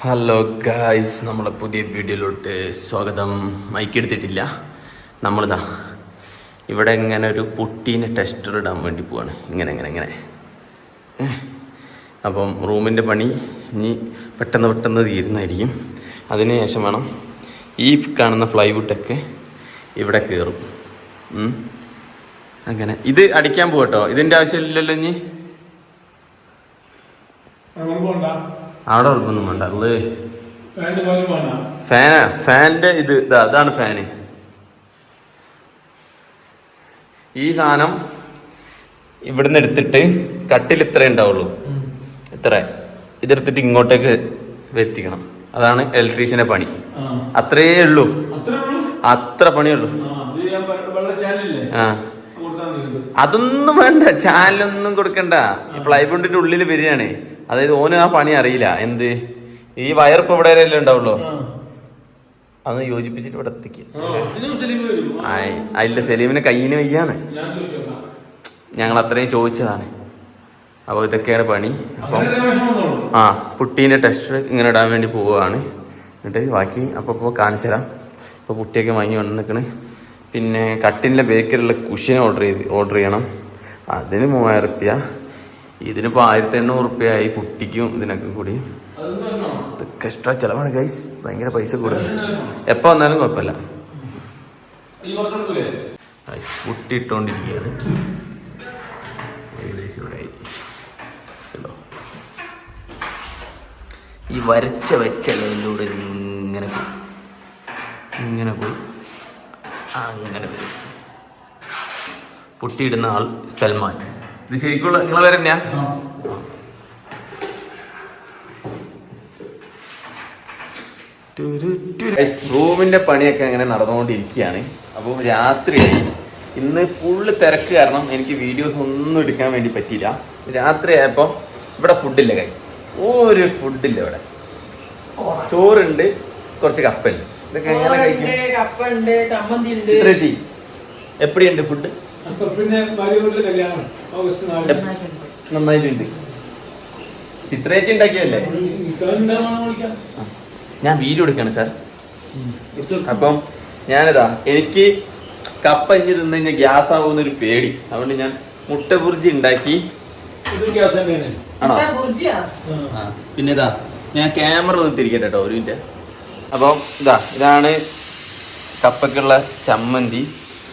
Hello guys, നമ്മളെ പുതിയ വീഡിയോയിലോട്ട് സ്വാഗതം. മൈക്ക് എടുത്തിട്ടില്ല. നമ്മളിതാ ഇവിടെ ഇങ്ങനെ ഒരു പുട്ടീനെ ടെസ്റ്റർ ഇടാൻ വേണ്ടി പോവാണ്. ഇങ്ങനെ അപ്പം റൂമിൻ്റെ പണി ഇനി പെട്ടെന്ന് തീരുന്നതായിരിക്കും. അതിന് ശേഷം വേണം ഈ കാണുന്ന ഫ്ലൈവുഡൊക്കെ ഇവിടെ കയറും. അങ്ങനെ ഇത് അടിക്കാൻ പോകട്ടോ. ഇതിൻ്റെ ആവശ്യമില്ലല്ലോ. ഇനി അവിടെ ഉറപ്പൊന്നും വേണ്ട. ഫാനിന്റെ ഇത് അതാണ് ഫാന്. ഈ സാധനം ഇവിടുന്ന് എടുത്തിട്ട് കട്ടിൽ ഇത്രേ ഉണ്ടാവുള്ളൂ. ഇത്ര ഇതെടുത്തിട്ട് ഇങ്ങോട്ടേക്ക് വരുത്തിക്കണം. അതാണ് ഇലക്ട്രീഷ്യന്റെ പണി. അത്രേ ഉള്ളൂ. അത്ര പണിയുള്ളൂ. അതൊന്നും വേണ്ട. ചാനലൊന്നും കൊടുക്കണ്ട. ഈ ഫ്ലൈവുഡിന്റെ ഉള്ളിൽ വരികയാണ്. അതായത് ഓന് ആ പണി അറിയില്ല. എന്ത് ഈ വയറിപ്പ് ഇവിടെ വരെയല്ലേ ഉണ്ടാവുള്ളൂ. അതൊന്ന് യോജിപ്പിച്ചിട്ട് ഇവിടെ എത്തിക്കുക. അതില്ല, സലീമിന് കയ്യിന് വയ്യാണ്. ഞങ്ങൾ അത്രയും ചോദിച്ചതാണ്. അപ്പോൾ ഇതൊക്കെയാണ് പണി. അപ്പം പുട്ടീൻ്റെ ടെസ്റ്റ് ഇങ്ങനെ ഇടാൻ വേണ്ടി പോവുകയാണ്. എന്നിട്ട് ബാക്കി അപ്പോൾ കാണിച്ചു തരാം. ഇപ്പോൾ പുട്ടിയൊക്കെ വാങ്ങി വന്ന് നിൽക്കണ്. പിന്നെ കട്ടിൻ്റെ ബേക്കറിലുള്ള കുഷ്യൻ ഓർഡർ ചെയ്യണം. അതിന് 3000 റുപ്യ. ഇതിനിപ്പോൾ 1800 ആയി കുട്ടിക്കും ഇതിനൊക്കെ കൂടി. ഇതൊക്കെ എക്സ്ട്രാ ചിലവാണ് ഗൈസ്. ഭയങ്കര പൈസ കൂടുതൽ. എപ്പോൾ വന്നാലും കുഴപ്പമില്ല. കുട്ടി ഇട്ടുകൊണ്ടിരിക്കുകയാണ്. ഏകദേശം ഇവിടെ ഈ വരച്ച ലൈനിലൂടെ ഇങ്ങനെ പോയി അങ്ങനെ വരും. പുട്ടിയിടുന്ന ആൾ സൽമാൻ. ഇത് ശരിക്കുള്ള നിങ്ങളെ പേര് തന്നെയാ? റൂമിന്റെ പണിയൊക്കെ അങ്ങനെ നടന്നുകൊണ്ടിരിക്കുകയാണ്. അപ്പോൾ രാത്രിയായി. ഇന്ന് ഫുള്ള് തിരക്ക് കാരണം എനിക്ക് വീഡിയോസ് ഒന്നും എടുക്കാൻ വേണ്ടി പറ്റിയില്ല. രാത്രി ആയപ്പോൾ ഇവിടെ ഫുഡില്ല ഗൈസ്. ഒരു ഫുഡില്ല ഇവിടെ. ചോറുണ്ട്, കുറച്ച് കപ്പുണ്ട്. ഇതൊക്കെ എങ്ങനെ കഴിക്കും? ചിത്രേച്ചി എപ്പടിയുണ്ട് ഫുഡ്? നന്നായിട്ടുണ്ട്. ചിത്രേച്ചി ഉണ്ടാക്കിയല്ലേ? ഞാൻ വീഡിയോ എടുക്കാണ് സാർ. അപ്പം ഞാനിതാ, എനിക്ക് കപ്പ ഇഞ്ഞ് തിന്നു കഴിഞ്ഞാൽ ഗ്യാസ് ആവുന്നൊരു പേടി. അതുകൊണ്ട് ഞാൻ മുട്ട ബുർജി ഉണ്ടാക്കി. ആണോ? പിന്നെ ഇതാ ഞാൻ ക്യാമറ ഒന്ന് തിരിക്കട്ടെ കേട്ടോ, ഒരു മിനിറ്റ്. അപ്പം ഇതാണ് കപ്പക്കുള്ള ചമ്മന്തി.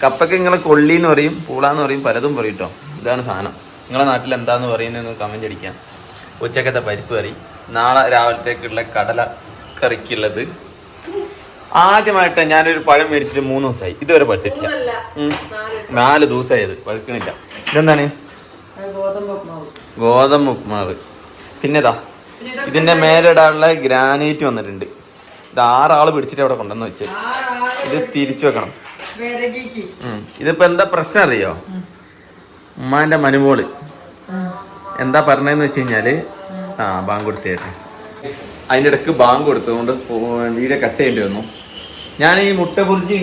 കപ്പയ്ക്ക് നിങ്ങളെ കൊള്ളിന്ന് പറയും, പൂളാന്ന് പറയും, പലതും പറയും കേട്ടോ. ഇതാണ് സാധനം. നിങ്ങളെ നാട്ടിൽ എന്താന്ന് പറയുന്നതെന്ന് കമന്റ് അടിക്കാം. ഉച്ചക്കത്തെ പരിപ്പ് കറി, നാളെ രാവിലത്തേക്കുള്ള കടല കറിക്കുള്ളത്. ആദ്യമായിട്ട് ഞാനൊരു പഴം മേടിച്ചിട്ട് 3 ദിവസമായി. ഇതുവരെ പഴുത്തിട്ടില്ല. 4 ദിവസമായി. അത് പഴുക്കണില്ല. ഇതെന്താണ്? ഗോതമ്പ് ഉപ്മാവ്. പിന്നെതാ ഇതിന്റെ മേലിടാനുള്ള ഗ്രാനൈറ്റ് വന്നിട്ടുണ്ട്. ഇത് 6 ആള് പിടിച്ചിട്ട് അവിടെ കൊണ്ടുവന്ന് വെച്ച്. ഇത് തിരിച്ചു വെക്കണം. ഇതിപ്പോ എന്താ പ്രശ്നം അറിയോ? ഉമ്മാന്റെ മനുമോള് എന്താ പറഞ്ഞതെന്ന് വെച്ച് കഴിഞ്ഞാല് ബാങ്ക് കൊടുത്തേട്ടെ. അതിന്റെ ഇടക്ക് ബാങ്ക് കൊടുത്തതുകൊണ്ട് വീഡിയോ കട്ട് ചെയ്യേണ്ടി വന്നു. ഞാൻ ഈ മുട്ട ബുർജി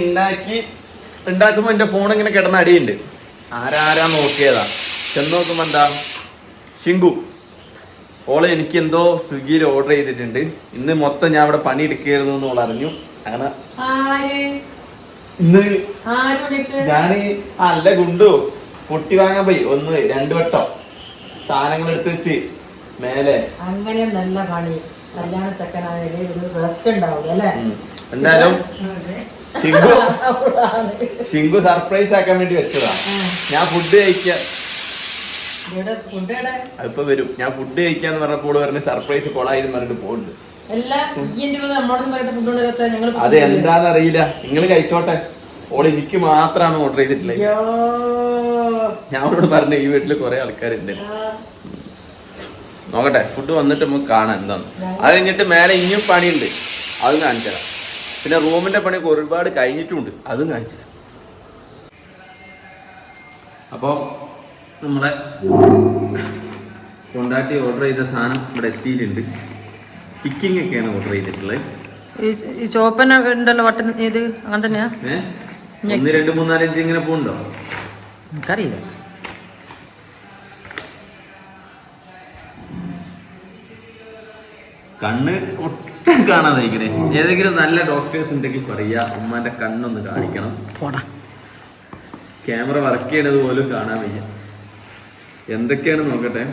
ഉണ്ടാക്കുമ്പോ എന്റെ ഫോൺ ഇങ്ങനെ കിടന്ന അടിയുണ്ട്. ആരാ നോക്കിയതാ. ചെന്ന് നോക്കുമ്പോ എന്താ, ശിങ്കു ഓള് എനിക്ക് എന്തോ സ്വിഗ്ഗിയിൽ ഓർഡർ ചെയ്തിട്ടുണ്ട്. ഇന്ന് മൊത്തം ഞാൻ അവിടെ പണി എടുക്കുകയായിരുന്നു എന്ന് ഓൾ അറിഞ്ഞു. അങ്ങനെ ഇന്ന് ഞാന് അല്ല ഗുണ്ടു പൊട്ടി വാങ്ങാൻ പോയി 1-2 വട്ടം സാധനങ്ങൾ എടുത്ത് വെച്ച് മേലെ. അങ്ങനെ നല്ല പണി. കല്യാണ ചക്കനായാലും റെസ്റ്റ് ഉണ്ടാവില്ല അല്ലേ? എന്തായാലും ശിങ്കു സർപ്രൈസ് ആക്കാൻ വേണ്ടി വെച്ചതാ. ഞാൻ ഫുഡ് കഴിക്കാൻ അതിപ്പോ വരും. ഞാൻ ഫുഡ് കഴിക്കാന്ന് പറഞ്ഞപ്പോൾ പറഞ്ഞ സർപ്രൈസ് കൊളായിരുന്നു പറഞ്ഞിട്ട് പോകുന്നുണ്ട്. അത് എന്താന്നറിയില്ല. നിങ്ങൾ കഴിച്ചോട്ടെ. ഓള് എനിക്ക് മാത്രമാണ് ഓർഡർ ചെയ്തിട്ടുള്ളത്. ഞാൻ അവളോട് പറഞ്ഞു ഈ വീട്ടില് കുറെ ആൾക്കാരുണ്ട്. നോക്കട്ടെ, ഫുഡ് വന്നിട്ട് നമുക്ക് കാണാം എന്താന്ന്. അത് കഴിഞ്ഞിട്ട് മേലെ ഇനിയും പണിയുണ്ട്, അതും കാണിച്ചു തരാം. പിന്നെ റൂമിന്റെ പണിയൊക്കെ ഒരുപാട് കഴിഞ്ഞിട്ടുണ്ട്, അതും കാണിച്ചു തരാം. അപ്പോൾ നമ്മളെ കൊണ്ടാട്ടി ഓർഡർ ചെയ്ത സാധനം ഇവിടെ എത്തിയിട്ടുണ്ട്. ചിക്കൻ ഒക്കെയാണ് ഓർഡർ ചെയ്തിട്ടുള്ളത്. ഈ ചോപ്പന ഉണ്ടല്ലോ വട്ടൻ, ഇത് അങ്ങനെ തന്നെയാ? 1 2 3 4 5 ഇങ്ങനെ പോണ്ടോ? എനിക്കറിയില്ല. കണ്ണ് കാണാതിരിക്കണേ. ഏതെങ്കിലും നല്ല ഡോക്ടേഴ്സ് ഉണ്ടെങ്കിൽ പറയാ, ഉമ്മാന്റെ കണ്ണൊന്ന് കാണിക്കണം. ക്യാമറ വർക്ക് ചെയ്യണത് പോലും കാണാൻ വയ്യ. എന്തൊക്കെയാണ് നോക്കട്ടെ.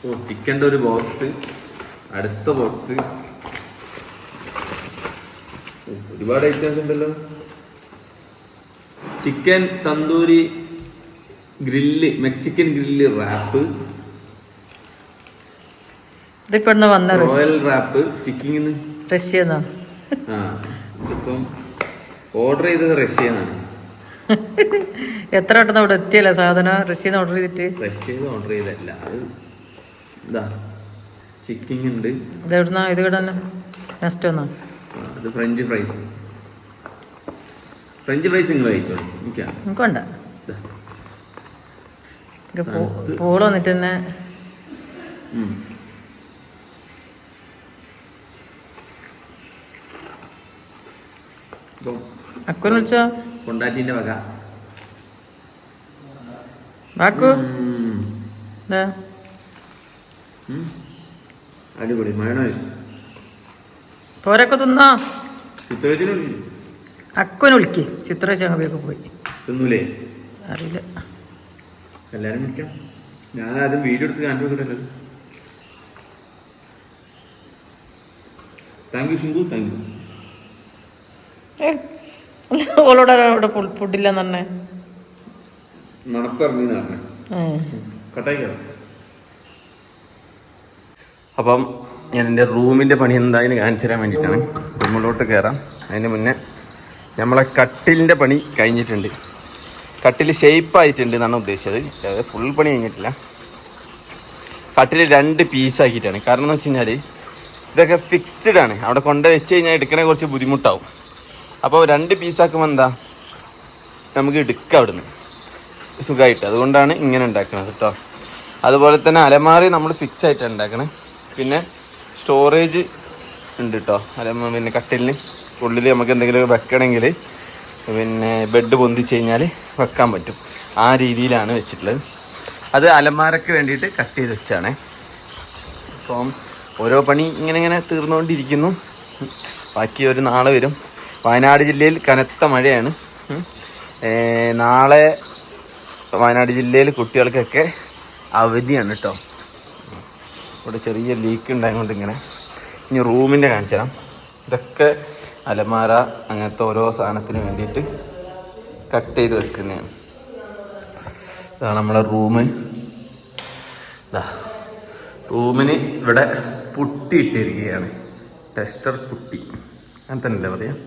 ഓ, ചിക്കൻ്റെ ഒരു ബോക്സ്, അടുത്ത ബോക്സ്, ഒരുപാട് ഐറ്റംസ് ഉണ്ടല്ലോ. Chicken tandoori grill, Mexican grill wrap, royal wrap, chicken റഷ്യന്നോ? ആ, ഇതിപ്പം ഓർഡർ ചെയ്തത് റഷ്യന്നാണ്. എത്ര വട്ടം അവിടെ എത്തിയല്ല സാധനം? റഷ്യന്ന് ഓർഡർ ചെയ്തിട്ട്? റഷ്യന്ന് ഓർഡർ ചെയ്തല്ല, അത് ഇതാ ചിക്കൻ ഉണ്ട്. ഇത് എവിടുന്നാ? ഇത് ഇവിടെ തന്നെ നെക്സ്റ്റ് ഒന്നാ. അത് ഫ്രഞ്ച് ഫ്രൈസ്. ഫ്രഞ്ച് ഫ്രൈസ് നിങ്ങൾ കഴിച്ചോ? നമുക്ക് വേണ്ട. പൂള് വന്നിട്ട് തന്നെ അക്കുനെ വിളിച്ചോ? കൊണ്ടാറ്റിന്റെ വക ബാക്കു. അടിപൊളി മയോണൈസ്. പോരൊക്കെ തിന്നോ? ചിത്രത്തിന് അക്കുനെ വിളിക്ക്. ചിത്ര ചങ്ങാതിയൊക്കെ പോയി തിന്നൂലേ? അറിയില്ല. എല്ലാരും വിളിക്കാം. ഞാനാദ്യം വീഡിയോ എടുത്ത് കാണിച്ചു നോക്കട്ടല്ലോ. Thank you Singu, thank you. ഓളോട് അവിടെ ഫുഡില്ലെന്ന് പറഞ്ഞേ. മണത്തിറങ്ങി പറഞ്ഞേ. കട്ടായിക്കണം. അപ്പം ഞാൻ എൻ്റെ റൂമിൻ്റെ പണി എന്തായാലും കാണിച്ചു തരാൻ വേണ്ടിയിട്ടാണ്. റൂമിലോട്ട് കയറാം. അതിന് മുന്നേ നമ്മളെ കട്ടിലിൻ്റെ പണി കഴിഞ്ഞിട്ടുണ്ട്. കട്ടിൽ ഷേപ്പായിട്ടുണ്ട് എന്നാണ് ഉദ്ദേശിച്ചത്. അതായത് ഫുൾ പണി കഴിഞ്ഞിട്ടില്ല. കട്ടിൽ 2 പീസാക്കിയിട്ടാണ്. കാരണം എന്ന് വെച്ച് കഴിഞ്ഞാൽ ഇതൊക്കെ ഫിക്സ്ഡ് ആണ്. അവിടെ കൊണ്ട് വെച്ച് കഴിഞ്ഞാൽ എടുക്കണേ കുറച്ച് ബുദ്ധിമുട്ടാവും. അപ്പോൾ 2 പീസാക്കുമ്പോൾ എന്താ നമുക്ക് എടുക്കാം അവിടുന്ന് സുഖമായിട്ട്. അതുകൊണ്ടാണ് ഇങ്ങനെ ഉണ്ടാക്കുന്നത് കേട്ടോ. അതുപോലെ തന്നെ അലമാറി നമ്മൾ ഫിക്സ് ആയിട്ടാണ് ഉണ്ടാക്കണേ. പിന്നെ സ്റ്റോറേജ് ഉണ്ട് കേട്ടോ. പിന്നെ കട്ടിലിന് ഉള്ളിൽ നമുക്ക് എന്തെങ്കിലും വെക്കണമെങ്കിൽ പിന്നെ ബെഡ് പൊന്തിച്ച് കഴിഞ്ഞാൽ വെക്കാൻ പറ്റും. ആ രീതിയിലാണ് വെച്ചിട്ടുള്ളത്. അത് അലമാരക്ക് വേണ്ടിയിട്ട് കട്ട് ചെയ്ത് വെച്ചാണ്. അപ്പം ഓരോ പണി ഇങ്ങനെ തീർന്നുകൊണ്ടിരിക്കുന്നു. ബാക്കി ഒരു നാളെ വരും. വയനാട് ജില്ലയിൽ കനത്ത മഴയാണ്. നാളെ വയനാട് ജില്ലയിൽ കുട്ടികൾക്കൊക്കെ അവധിയാണ് കേട്ടോ. ഇവിടെ ചെറിയ ലീക്ക് ഉണ്ടായതുകൊണ്ട് ഇനി റൂമിൻ്റെ കാണിച്ചു തരാം. ഇതൊക്കെ അലമാര അങ്ങനത്തെ ഓരോ സാധനത്തിന് വേണ്ടിയിട്ട് കട്ട് ചെയ്ത് വെക്കുന്നതാണ്. ഇതാണ് നമ്മളെ റൂം. റൂമിന് ഇവിടെ പുട്ടി ഇട്ടിരിക്കുകയാണ്. ടെസ്റ്റർ പുട്ടി അങ്ങനെ തന്നെയല്ലേ പറയാം.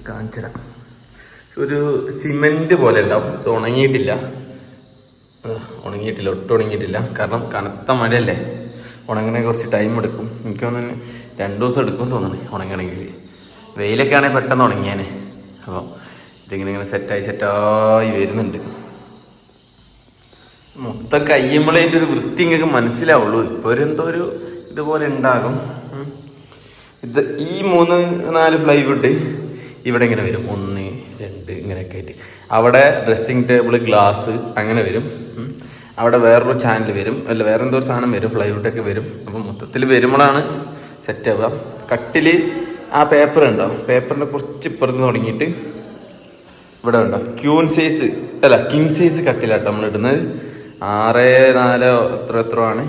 കാണിച്ചു തരാം. ഒരു സിമെൻറ്റ് പോലെ ഉണ്ടാവും. ഇത് ഉണങ്ങിയിട്ടില്ല, ഒട്ടും ഉണങ്ങിയിട്ടില്ല. കാരണം കനത്ത മഴയല്ലേ, ഉണങ്ങണേ കുറച്ച് ടൈം എടുക്കും. എനിക്ക് തോന്നുന്നു 2 ദിവസം എടുക്കും തോന്നുന്നു ഉണങ്ങണമെങ്കിൽ. വെയിലൊക്കെ ആണെങ്കിൽ പെട്ടെന്ന് ഉണങ്ങിയാനേ. അപ്പോൾ ഇതിങ്ങനെ സെറ്റായി വരുന്നുണ്ട്. മൊത്തം കയ്യുമ്പോഴേ അതിൻ്റെ ഒരു വൃത്തി നിങ്ങൾക്ക് മനസ്സിലാവുള്ളൂ. ഇപ്പോൾ എന്തോ ഒരു ഇതുപോലെ ഉണ്ടാകും. ഇത് ഈ 3-4 പ്ലൈവുഡ് ഇവിടെ ഇങ്ങനെ വരും. 1, 2 ഇങ്ങനെയൊക്കെ ആയിട്ട്. അവിടെ ഡ്രസ്സിങ് ടേബിൾ, ഗ്ലാസ് അങ്ങനെ വരും. അവിടെ വേറൊരു ചാനൽ വരും, അല്ല വേറെ എന്തോ ഒരു സാധനം വരും, പ്ലൈവുഡൊക്കെ വരും. അപ്പം മൊത്തത്തിൽ വരുമ്പോഴാണ് സെറ്റ് ആവുക. കട്ടിൽ ആ പേപ്പർ ഉണ്ടോ, പേപ്പറിൻ്റെ കുറച്ച് ഇപ്പുറത്ത് തുടങ്ങിയിട്ട് ഇവിടെ ഉണ്ടോ ക്യൂൻ സൈസ് അല്ല കിങ് സൈസ് കട്ടിലാട്ടോ നമ്മൾ ഇടുന്നത്. 6-4 എത്ര ആണ്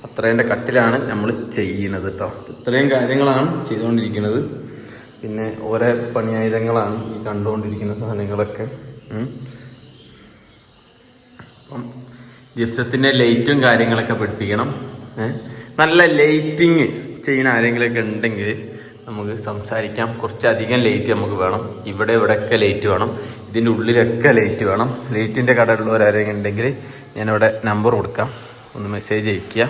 അത്രേൻ്റെ കട്ടിലാണ് നമ്മൾ ചെയ്യുന്നത് കേട്ടോ. ഇത്രയും കാര്യങ്ങളാണ് ചെയ്തുകൊണ്ടിരിക്കുന്നത്. പിന്നെ ഓരോ പണിയായുധങ്ങളാണ് ഈ കണ്ടുകൊണ്ടിരിക്കുന്ന സാധനങ്ങളൊക്കെ. അപ്പം ജിപ്സത്തിൻ്റെ ലൈറ്റും കാര്യങ്ങളൊക്കെ പിടിപ്പിക്കണം. നല്ല ലൈറ്റിങ് ചെയ്യുന്ന ആരെങ്കിലുമൊക്കെ ഉണ്ടെങ്കിൽ നമുക്ക് സംസാരിക്കാം. കുറച്ചധികം ലൈറ്റ് നമുക്ക് വേണം. ഇവിടെയൊക്കെ ലൈറ്റ് വേണം. ഇതിൻ്റെ ഉള്ളിലൊക്കെ ലൈറ്റ് വേണം. ലൈറ്റിൻ്റെ കടയുള്ളവരാരെങ്കിലും ഉണ്ടെങ്കിൽ ഞാനിവിടെ നമ്പർ കൊടുക്കാം, ഒന്ന് മെസ്സേജ് അയയ്ക്കുക.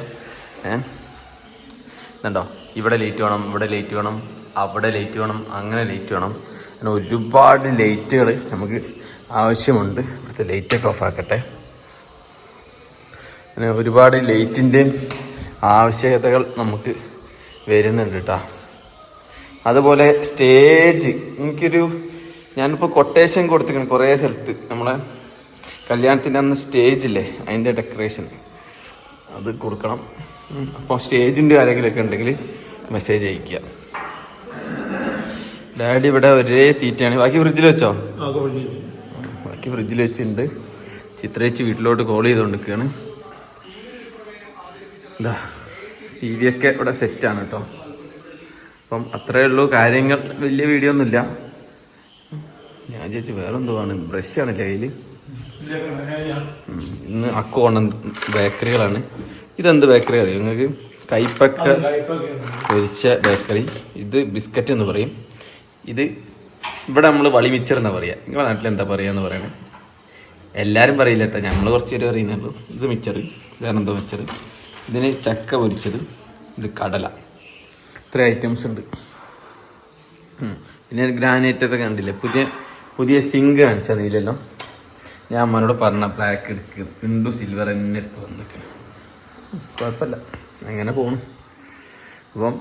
എന്നുണ്ടോ ഇവിടെ ലൈറ്റ് വേണം, ഇവിടെ ലൈറ്റ് വേണം, അവിടെ ലൈറ്റ് വേണം, അങ്ങനെ ലൈറ്റ് വേണം. അങ്ങനെ ഒരുപാട് ലൈറ്റുകൾ നമുക്ക് ആവശ്യമുണ്ട്. ഇവിടുത്തെ ലൈറ്റൊക്കെ ഓഫാക്കട്ടെ. അങ്ങനെ ഒരുപാട് ലൈറ്റിൻ്റെയും ആവശ്യകതകൾ നമുക്ക് വരുന്നുണ്ട് കേട്ടോ. അതുപോലെ സ്റ്റേജ് ഞാനിപ്പോൾ കൊട്ടേഷൻ കൊടുത്തിരിക്കണം കുറേ സ്ഥലത്ത്. നമ്മളെ കല്യാണത്തിൻ്റെ അന്ന് സ്റ്റേജില്ലേ അതിൻ്റെ ഡെക്കറേഷൻ അത് കൊടുക്കണം. അപ്പോൾ സ്റ്റേജിൻ്റെ ആരെങ്കിലുമൊക്കെ ഉണ്ടെങ്കിൽ മെസ്സേജ് അയക്കുക. ഡാഡി ഇവിടെ ഒരേ തീറ്റയാണ്. ബാക്കി ഫ്രിഡ്ജിൽ വെച്ചോ? ബാക്കി ഫ്രിഡ്ജിൽ വെച്ചിട്ടുണ്ട്. ചിത്രേച്ചി വീട്ടിലോട്ട് കോൾ ചെയ്തുകൊണ്ടിരിക്കുകയാണ്. എന്താ ടി വി ഒക്കെ ഇവിടെ സെറ്റാണ് കേട്ടോ. അപ്പം അത്രയേ ഉള്ളൂ കാര്യങ്ങൾ. വലിയ വീഡിയോ ഒന്നുമില്ല. ഞാൻ ചോദിച്ചു വേറെ എന്തോ ആണ്. ബ്രഷാണല്ലേ കയ്യിൽ. ഇന്ന് അക്കോണം ബേക്കറികളാണ്. ഇതെന്ത് ബേക്കറി അറിയോ നിങ്ങൾക്ക്? കൈപ്പക്ക പൊരിച്ച ബേക്കറി. ഇത് ബിസ്ക്കറ്റ് എന്ന് പറയും. ഇത് ഇവിടെ നമ്മൾ വളി മിച്ചർ എന്നാ പറയുക. നിങ്ങളുടെ നാട്ടിൽ എന്താ പറയുക എന്ന് പറയണേ? എല്ലാവരും പറയില്ല കേട്ടോ, നമ്മൾ കുറച്ച് പേര് പറയുന്നുള്ളൂ. ഇത് മിച്ചർ, വേറെ എന്തോ മിച്ചർ. ഇതിന് ചക്ക പൊരിച്ചത്, ഇത് കടല. ഇത്ര ഐറ്റംസ് ഉണ്ട്. പിന്നെ ഗ്രാനൈറ്റൊക്കെ കണ്ടില്ലേ? പുതിയ സിങ്ക് കാണിച്ചാൽ നീലല്ലോ. ഞാൻ അമ്മനോട് പറഞ്ഞ ബ്ലാക്ക് എടുക്കുക, വീണ്ടും സിൽവർ തന്നെ എടുത്ത് വന്നിട്ട് കുഴപ്പമില്ല, അങ്ങനെ പോണു. അപ്പം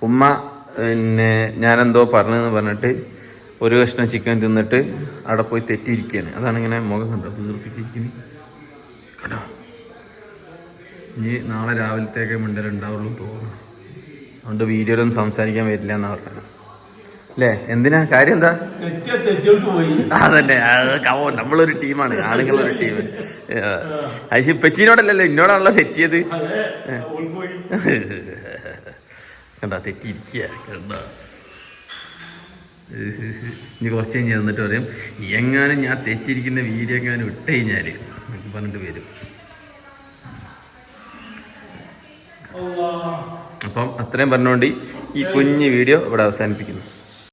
ഉമ്മ പിന്നെ ഞാനെന്തോ പറഞ്ഞതെന്ന് പറഞ്ഞിട്ട് ഒരു കഷ്ണം ചിക്കൻ തിന്നിട്ട് അവിടെ പോയി തെറ്റിയിരിക്കുകയാണ്. അതാണ് ഇങ്ങനെ മുഖം കണ്ടോ തീർപ്പിച്ചിരിക്കുന്നത് കേട്ടോ. ഇനി നാളെ രാവിലത്തേക്ക് മിണ്ടലുണ്ടാവുള്ളൂ തോന്നുന്നു. അതുകൊണ്ട് വീഡിയോയിലൊന്നും സംസാരിക്കാൻ പറ്റില്ല എന്നാ പറഞ്ഞത് അല്ലേ? എന്തിനാ കാര്യം? എന്താ അതന്നെ, നമ്മളൊരു ടീമാണ്, ആണുങ്ങളൊരു ടീം. അത് പെച്ചിനോടല്ലല്ലോ, എന്നോടാണല്ലോ തെറ്റിയത്. കണ്ടാ തെറ്റിയിരിക്കുക കണ്ടാ. ഇനി കുറച്ച് കഴിഞ്ഞ് തന്നിട്ട് പറയും എങ്ങാനും ഞാൻ തെറ്റിയിരിക്കുന്ന വീഡിയോ എങ്ങാനും ഇട്ട് കഴിഞ്ഞാൽ എനിക്ക് പറഞ്ഞിട്ട് വരും. അപ്പം അത്രയും പറഞ്ഞുകൊണ്ട് ഈ കുഞ്ഞ് വീഡിയോ ഇവിടെ അവസാനിപ്പിക്കുന്നു.